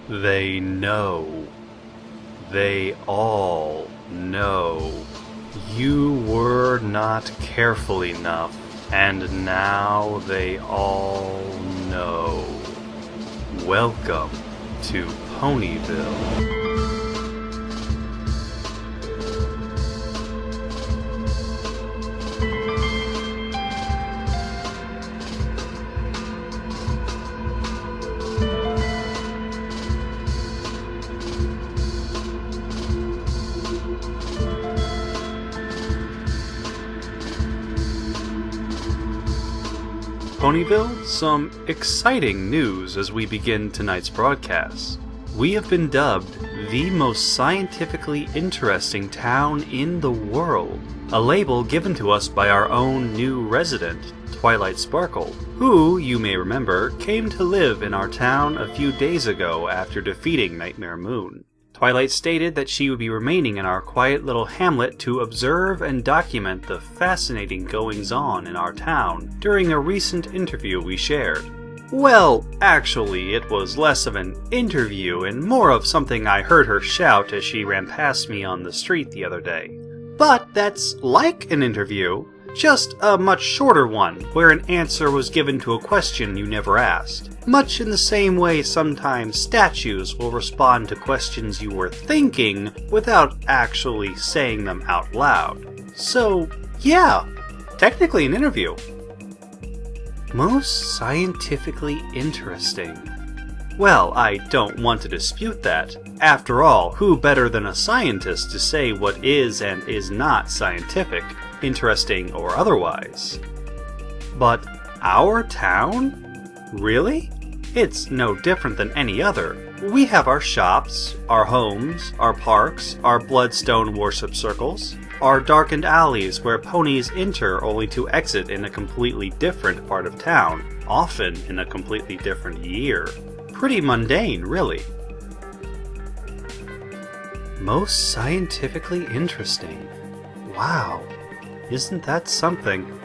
They know. They all know. You were not careful enough, and now they all know. Welcome to Ponyville. Ponyville, some exciting news as we begin tonight's broadcast. We have been dubbed the most scientifically interesting town in the world, a label given to us by our own new resident, Twilight Sparkle, who, you may remember, came to live in our town a few days ago after defeating Nightmare Moon. Twilight stated that she would be remaining in our quiet little hamlet to observe and document the fascinating goings-on in our town during a recent interview we shared. Well, actually, it was less of an interview and more of something I heard her shout as she ran past me on the street the other day. But that's like an interview, just a much shorter one, where an answer was given to a question you never asked. Much in the same way sometimes statues will respond to questions you were thinking without actually saying them out loud. So, yeah, technically an interview. Most scientifically interesting. Well, I don't want to dispute that. After all, who better than a scientist to say what is and is not scientific, interesting or otherwise? But our town? Really? It's no different than any other. We have our shops, our homes, our parks, our bloodstone worship circles, our darkened alleys where ponies enter only to exit in a completely different part of town, often in a completely different year. Pretty mundane, really. Most scientifically interesting. Wow, isn't that something?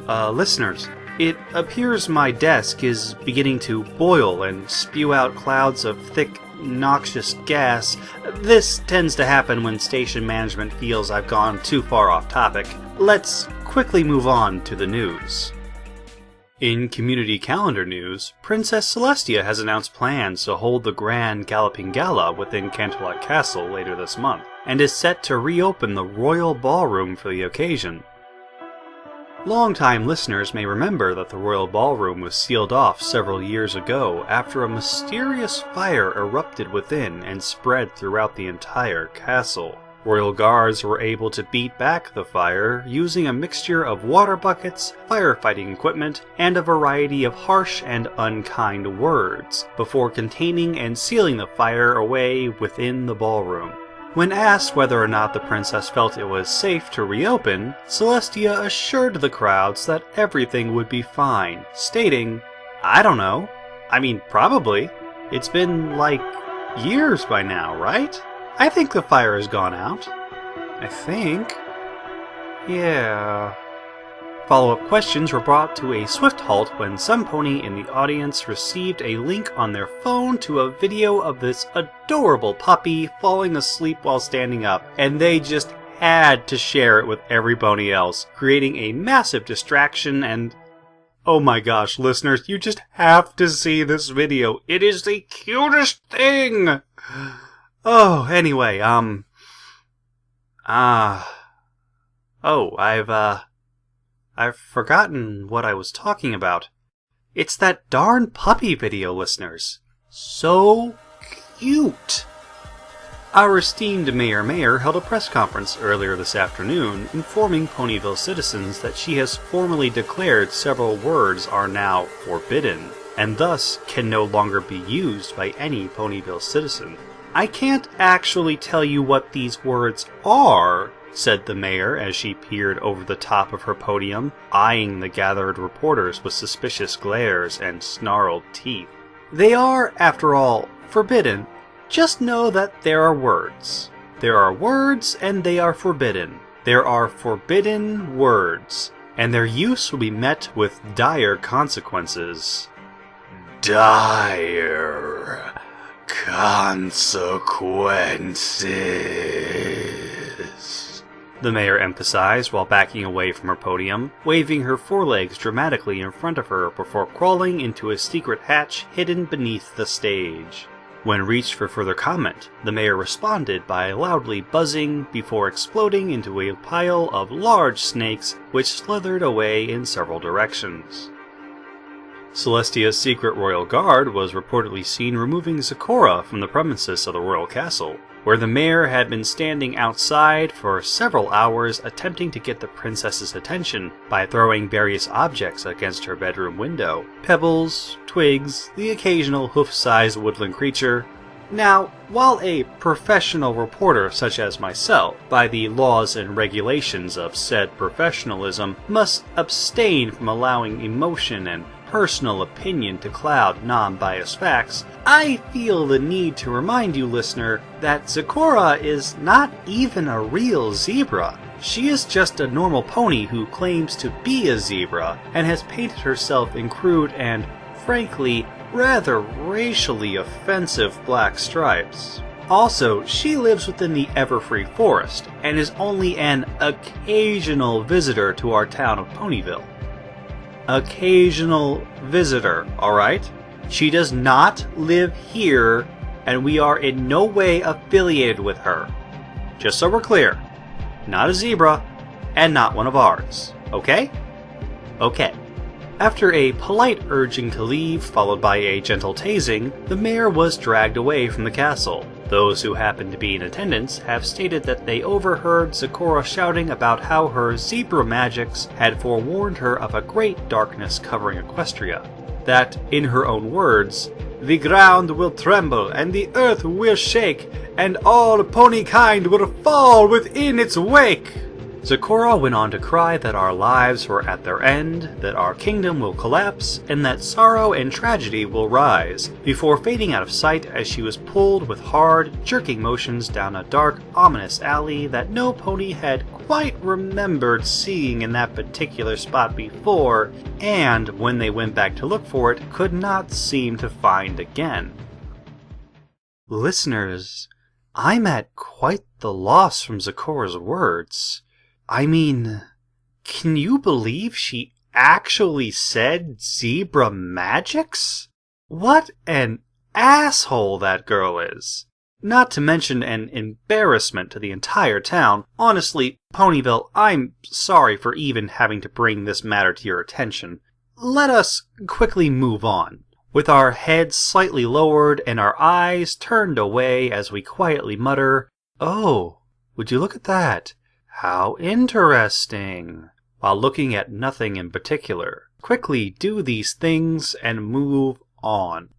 Listeners, it appears my desk is beginning to boil and spew out clouds of thick, noxious gas. This tends to happen when station management feels I've gone too far off topic. Let's quickly move on to the news. In community calendar news, Princess Celestia has announced plans to hold the Grand Galloping Gala within Canterlot Castle later this month, and is set to reopen the Royal Ballroom for the occasion. Longtime listeners may remember that the Royal Ballroom was sealed off several years ago after a mysterious fire erupted within and spread throughout the entire castle. Royal guards were able to beat back the fire using a mixture of water buckets, firefighting equipment, and a variety of harsh and unkind words, before containing and sealing the fire away within the ballroom. When asked whether or not the princess felt it was safe to reopen, Celestia assured the crowds that everything would be fine, stating, "I don't know. I mean, probably. It's been, like, years by now, right? I think the fire has gone out. I think. Yeah." Follow-up questions were brought to a swift halt when some pony in the audience received a link on their phone to a video of this adorable puppy falling asleep while standing up, and they just had to share it with every pony else, creating a massive distraction and... Oh my gosh, listeners, you just have to see this video. It is the cutest thing! Oh, anyway, I've forgotten what I was talking about. It's that darn puppy video, listeners. So cute! Our esteemed Mayor held a press conference earlier this afternoon informing Ponyville citizens that she has formally declared several words are now forbidden, and thus can no longer be used by any Ponyville citizen. I can't actually tell you what these words are, said the mayor as she peered over the top of her podium, eyeing the gathered reporters with suspicious glares and snarled teeth. They are, after all, forbidden. Just know that there are words. There are words, and they are forbidden. There are forbidden words, and their use will be met with dire consequences. Dire. consequences," the mayor emphasized while backing away from her podium, waving her forelegs dramatically in front of her before crawling into a secret hatch hidden beneath the stage. When reached for further comment, the mayor responded by loudly buzzing before exploding into a pile of large snakes which slithered away in several directions. Celestia's secret royal guard was reportedly seen removing Zecora from the premises of the royal castle, where the mayor had been standing outside for several hours attempting to get the princess's attention by throwing various objects against her bedroom window. Pebbles, twigs, the occasional hoof-sized woodland creature. Now, while a professional reporter such as myself, by the laws and regulations of said professionalism, must abstain from allowing emotion and personal opinion to cloud non-biased facts, I feel the need to remind you, listener, that Zecora is not even a real zebra. She is just a normal pony who claims to be a zebra and has painted herself in crude and, frankly, rather racially offensive black stripes. Also, she lives within the Everfree Forest and is only an occasional visitor to our town of Ponyville. Occasional visitor, alright? She does not live here, and we are in no way affiliated with her. Just so we're clear, not a zebra, and not one of ours, okay? Okay. After a polite urging to leave, followed by a gentle tasing, the mayor was dragged away from the castle. Those who happened to be in attendance have stated that they overheard Zecora shouting about how her zebra magics had forewarned her of a great darkness covering Equestria. That, in her own words, "The ground will tremble, and the earth will shake, and all pony kind will fall within its wake." Zecora went on to cry that our lives were at their end, that our kingdom will collapse, and that sorrow and tragedy will rise, before fading out of sight as she was pulled with hard, jerking motions down a dark, ominous alley that no pony had quite remembered seeing in that particular spot before, and, when they went back to look for it, could not seem to find again. Listeners, I'm at quite the loss from Zecora's words. I mean, can you believe she actually said zebra magics? What an asshole that girl is. Not to mention an embarrassment to the entire town. Honestly, Ponyville, I'm sorry for even having to bring this matter to your attention. Let us quickly move on, with our heads slightly lowered and our eyes turned away as we quietly mutter, "Oh, would you look at that? How interesting," while looking at nothing in particular. Quickly do these things and move on.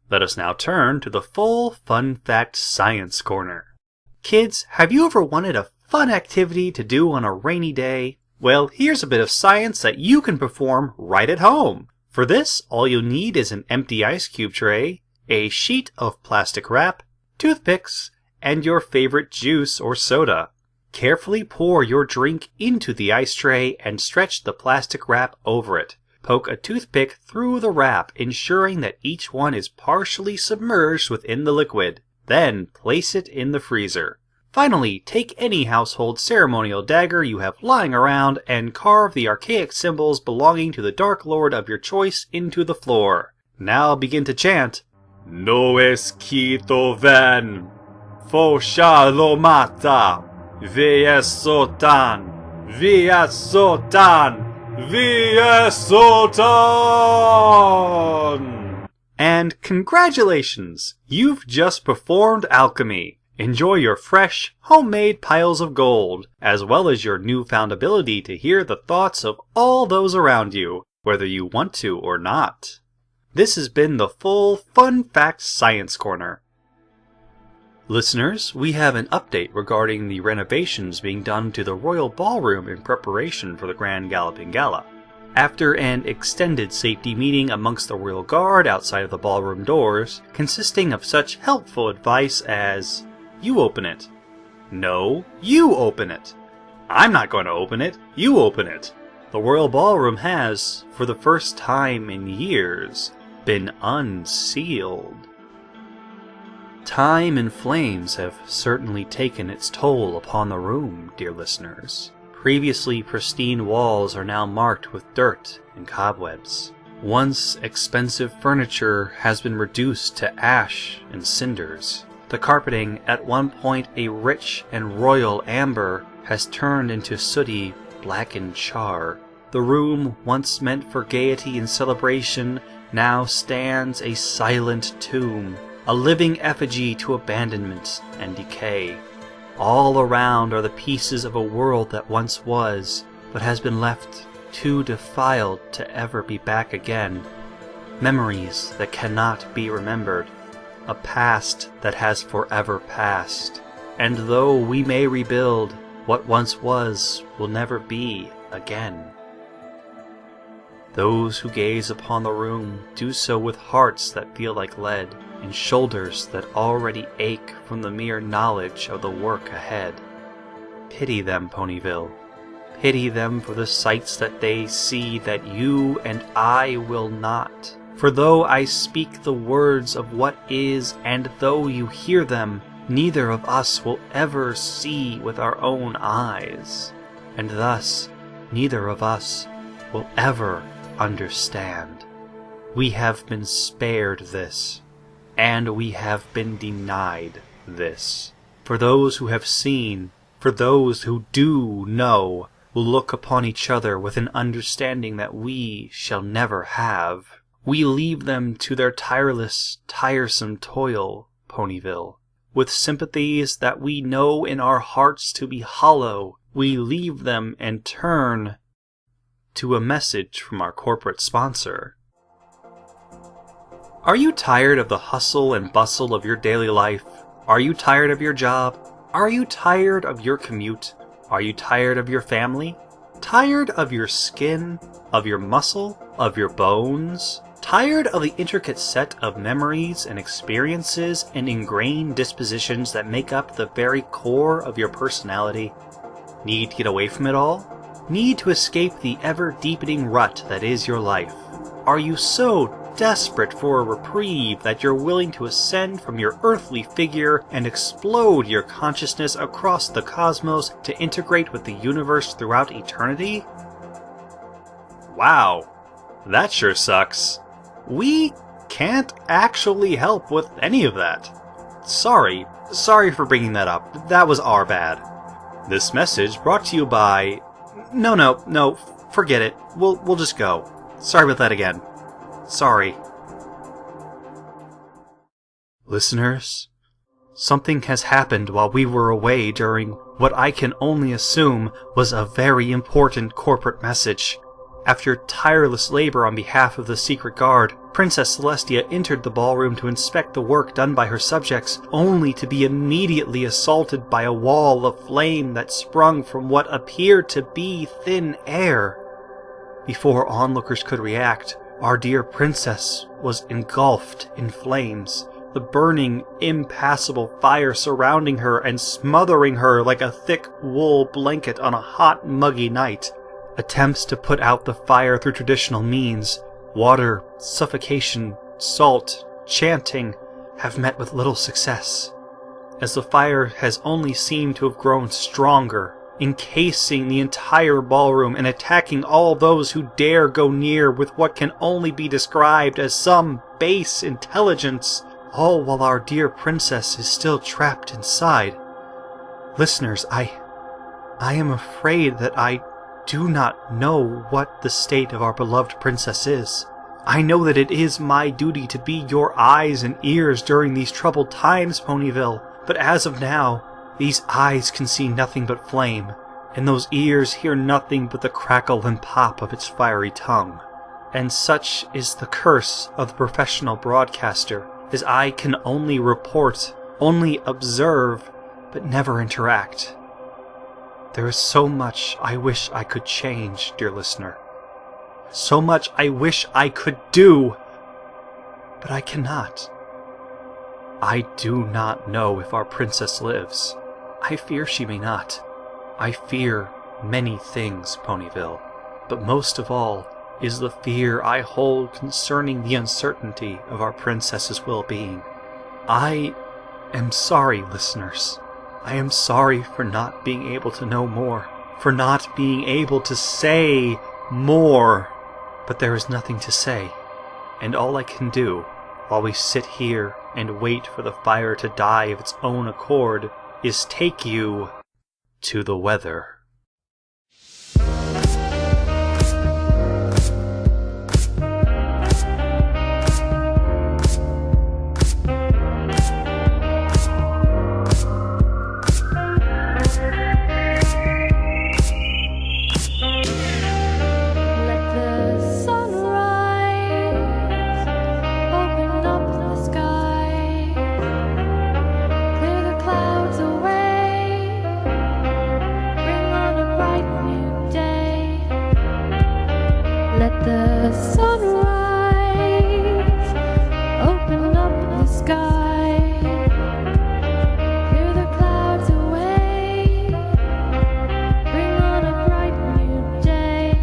Let us now turn to the full Fun Fact Science Corner. Kids, have you ever wanted a fun activity to do on a rainy day? Well, here's a bit of science that you can perform right at home. For this, all you'll need is an empty ice cube tray, a sheet of plastic wrap, toothpicks, and your favorite juice or soda. Carefully pour your drink into the ice tray and stretch the plastic wrap over it. Poke a toothpick through the wrap, ensuring that each one is partially submerged within the liquid. Then place it in the freezer. Finally, take any household ceremonial dagger you have lying around and carve the archaic symbols belonging to the Dark Lord of your choice into the floor. Now begin to chant, "No esquito van, fosha lo mata. Viesotan! Viesotan! Viesotan! And congratulations! You've just performed alchemy. Enjoy your fresh, homemade piles of gold, as well as your newfound ability to hear the thoughts of all those around you, whether you want to or not. This has been the full Fun Fact Science Corner. Listeners, we have an update regarding the renovations being done to the Royal Ballroom in preparation for the Grand Galloping Gala. After an extended safety meeting amongst the Royal Guard outside of the ballroom doors, consisting of such helpful advice as, "You open it." "No, you open it." "I'm not going to open it, you open it." The Royal Ballroom has, for the first time in years, been unsealed. Time and flames have certainly taken its toll upon the room, dear listeners. Previously pristine walls are now marked with dirt and cobwebs. Once expensive furniture has been reduced to ash and cinders. The carpeting, at one point a rich and royal amber, has turned into sooty, blackened char. The room, once meant for gaiety and celebration, now stands a silent tomb, a living effigy to abandonment and decay. All around are the pieces of a world that once was, but has been left too defiled to ever be back again. Memories that cannot be remembered. A past that has forever passed. And though we may rebuild, what once was will never be again. Those who gaze upon the room do so with hearts that feel like lead, and shoulders that already ache from the mere knowledge of the work ahead. Pity them, Ponyville. Pity them for the sights that they see that you and I will not. For though I speak the words of what is, and though you hear them, neither of us will ever see with our own eyes. And thus, neither of us will ever understand. We have been spared this, and we have been denied this. For those who have seen, for those who do know, will look upon each other with an understanding that we shall never have. We leave them to their tireless, tiresome toil, Ponyville. With sympathies that we know in our hearts to be hollow, we leave them and turn to a message from our corporate sponsor. Are you tired of the hustle and bustle of your daily life? Are you tired of your job? Are you tired of your commute? Are you tired of your family? Tired of your skin? Of your muscle? Of your bones? Tired of the intricate set of memories and experiences and ingrained dispositions that make up the very core of your personality? Need to get away from it all? Need to escape the ever-deepening rut that is your life? Are you so desperate for a reprieve that you're willing to ascend from your earthly figure and explode your consciousness across the cosmos to integrate with the universe throughout eternity? Wow, that sure sucks. We can't actually help with any of that. Sorry for bringing that up. That was our bad. This message brought to you by... No, forget it. We'll just go. Sorry about that again. Sorry. Listeners, something has happened while we were away during what I can only assume was a very important corporate message. After tireless labor on behalf of the Secret Guard, Princess Celestia entered the ballroom to inspect the work done by her subjects, only to be immediately assaulted by a wall of flame that sprung from what appeared to be thin air. Before onlookers could react, our dear princess was engulfed in flames, the burning, impassable fire surrounding her and smothering her like a thick wool blanket on a hot, muggy night. Attempts to put out the fire through traditional means, water, suffocation, salt, chanting, have met with little success, as the fire has only seemed to have grown stronger, encasing the entire ballroom and attacking all those who dare go near with what can only be described as some base intelligence, all while our dear princess is still trapped inside. Listeners, I am afraid that I do not know what the state of our beloved princess is. I know that it is my duty to be your eyes and ears during these troubled times, Ponyville, but as of now, these eyes can see nothing but flame, and those ears hear nothing but the crackle and pop of its fiery tongue. And such is the curse of the professional broadcaster, as I can only report, only observe, but never interact. There is so much I wish I could change, dear listener. So much I wish I could do, but I cannot. I do not know if our princess lives. I fear she may not. I fear many things, Ponyville, but most of all is the fear I hold concerning the uncertainty of our princess's well-being. I am sorry, listeners. I am sorry for not being able to know more, for not being able to say more. But there is nothing to say, and all I can do, while we sit here and wait for the fire to die of its own accord, is take you to the weather. Let the sunrise open up the sky, clear the clouds away, bring on a bright new day. Let the sunrise open up the sky, clear the clouds away, bring on a bright new day.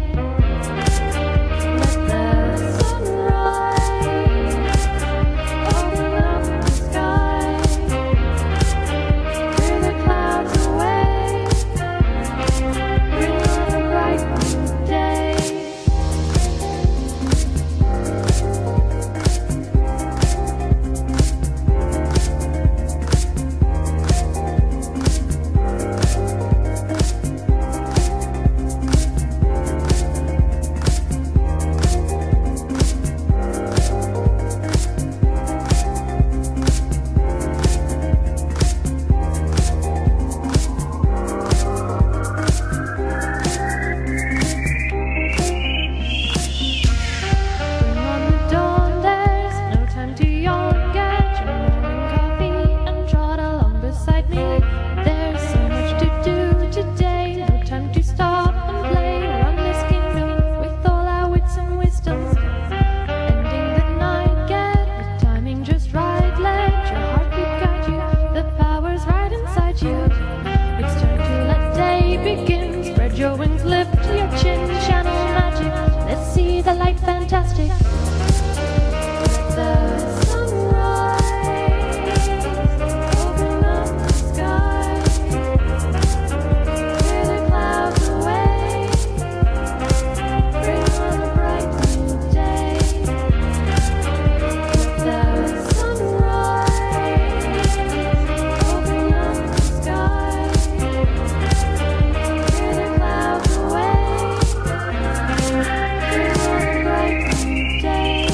Your wings, lift your chin, channel magic. Let's see the light fantastic. Let the sunrise open up the sky, clear the clouds away, bring on a bright new day. Let the sunrise open up the sky, clear the clouds away, bring on a bright new day.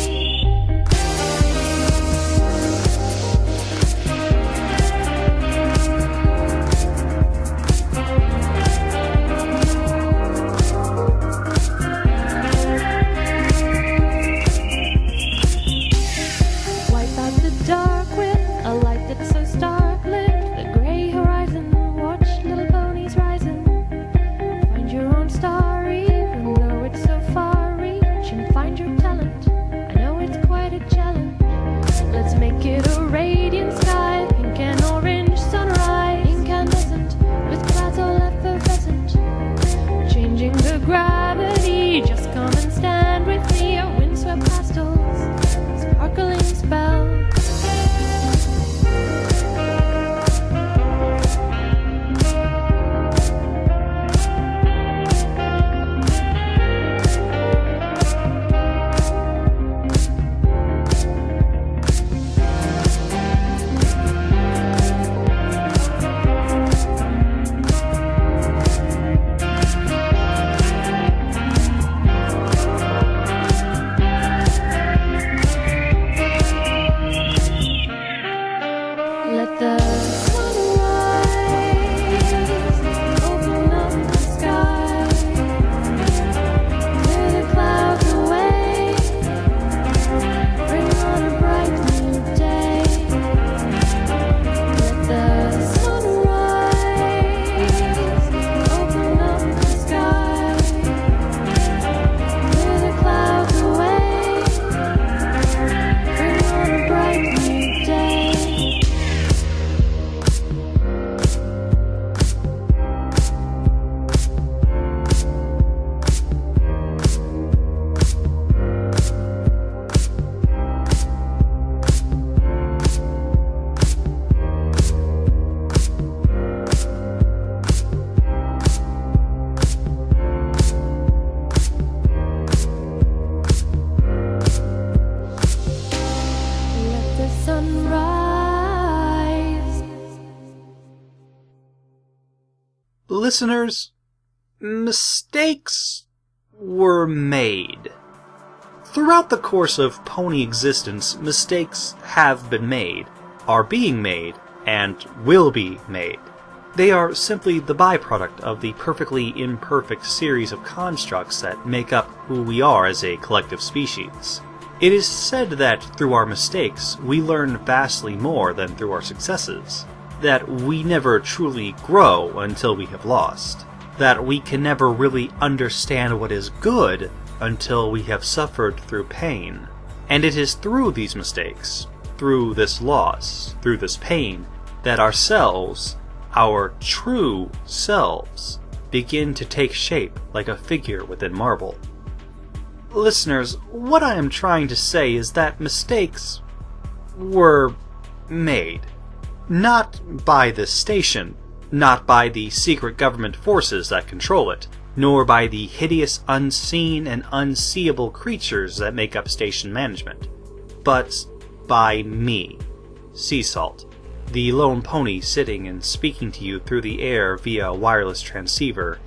Wipe out the dark with a light that's so stark-lit. The gray horizon, watch little ponies rising. Find your own star, even though it's so far reach, and find your talent. I know it's quite a challenge. Let's make it a radiant sky, pink and orange sunrise, incandescent with clouds all effervescent. Changing the gravity, just come and stand with me. A windswept pastels, sparkling spell. Let the sunrise open up the sky, clear the clouds away, bring on a bright new day. Let the sunrise open up the sky, clear the clouds away, bring on a bright new day. Listeners, mistakes were made. Throughout the course of pony existence, mistakes have been made, are being made, and will be made. They are simply the byproduct of the perfectly imperfect series of constructs that make up who we are as a collective species. It is said that through our mistakes, we learn vastly more than through our successes. That we never truly grow until we have lost. That we can never really understand what is good until we have suffered through pain. And it is through these mistakes, through this loss, through this pain, that ourselves, our true selves, begin to take shape like a figure within marble. Listeners, what I am trying to say is that mistakes were made. Not by this station, not by the secret government forces that control it, nor by the hideous unseen and unseeable creatures that make up station management, but by me, Sea Salt, the lone pony sitting and speaking to you through the air via a wireless transceiver.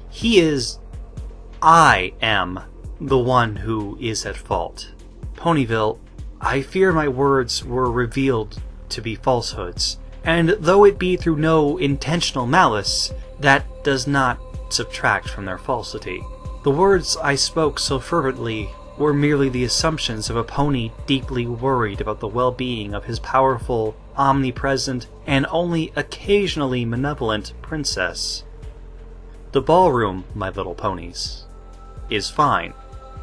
I am the one who is at fault. Ponyville, I fear my words were revealed to be falsehoods, and though it be through no intentional malice, that does not subtract from their falsity. The words I spoke so fervently were merely the assumptions of a pony deeply worried about the well-being of his powerful, omnipresent, and only occasionally malevolent princess. The ballroom, my little ponies, is fine.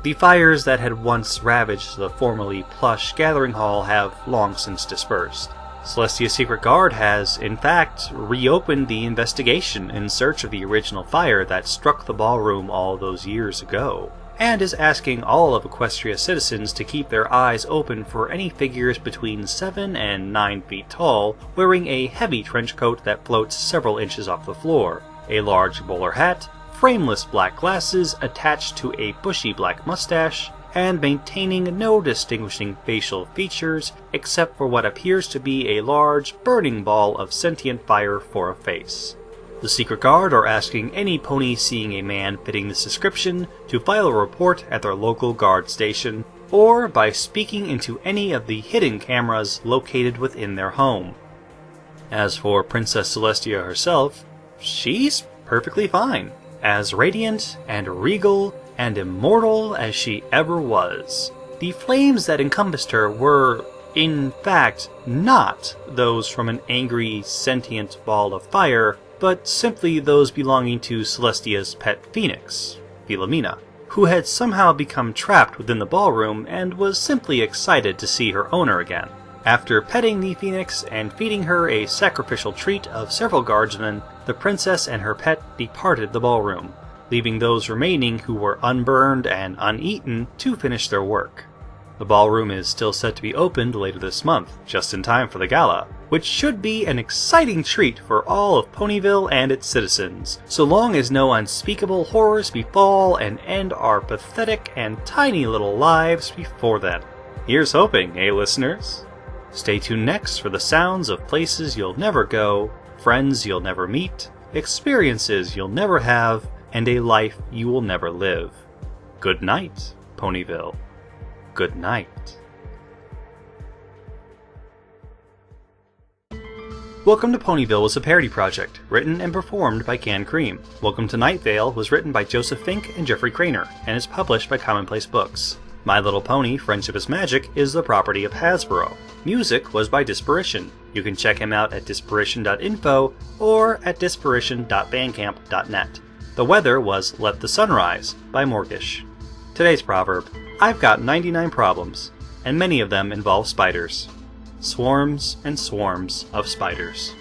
The fires that had once ravaged the formerly plush gathering hall have long since dispersed. Celestia's secret guard has, in fact, reopened the investigation in search of the original fire that struck the ballroom all those years ago, and is asking all of Equestria citizens to keep their eyes open for any figures between 7 and 9 feet tall, wearing a heavy trench coat that floats several inches off the floor, a large bowler hat, frameless black glasses attached to a bushy black mustache, and maintaining no distinguishing facial features except for what appears to be a large, burning ball of sentient fire for a face. The secret guard are asking any pony seeing a man fitting this description to file a report at their local guard station, or by speaking into any of the hidden cameras located within their home. As for Princess Celestia herself, she's perfectly fine, as radiant and regal and immortal as she ever was. The flames that encompassed her were, in fact, not those from an angry, sentient ball of fire, but simply those belonging to Celestia's pet phoenix, Philomena, who had somehow become trapped within the ballroom and was simply excited to see her owner again. After petting the phoenix and feeding her a sacrificial treat of several guardsmen, the princess and her pet departed the ballroom, leaving those remaining who were unburned and uneaten to finish their work. The ballroom is still set to be opened later this month, just in time for the gala, which should be an exciting treat for all of Ponyville and its citizens, so long as no unspeakable horrors befall and end our pathetic and tiny little lives before then. Here's hoping, listeners? Stay tuned next for the sounds of places you'll never go, friends you'll never meet, experiences you'll never have, and a life you will never live. Good night, Ponyville. Good night. Welcome to Ponyville was a parody project, written and performed by Can Cream. Welcome to Night Vale was written by Joseph Fink and Jeffrey Craner, and is published by Commonplace Books. My Little Pony, Friendship is Magic is the property of Hasbro. Music was by Disparition. You can check him out at disparition.info or at disparition.bandcamp.net. The weather was Let the Sun Rise by Morgish. Today's proverb: I've got 99 problems, and many of them involve spiders. Swarms and swarms of spiders.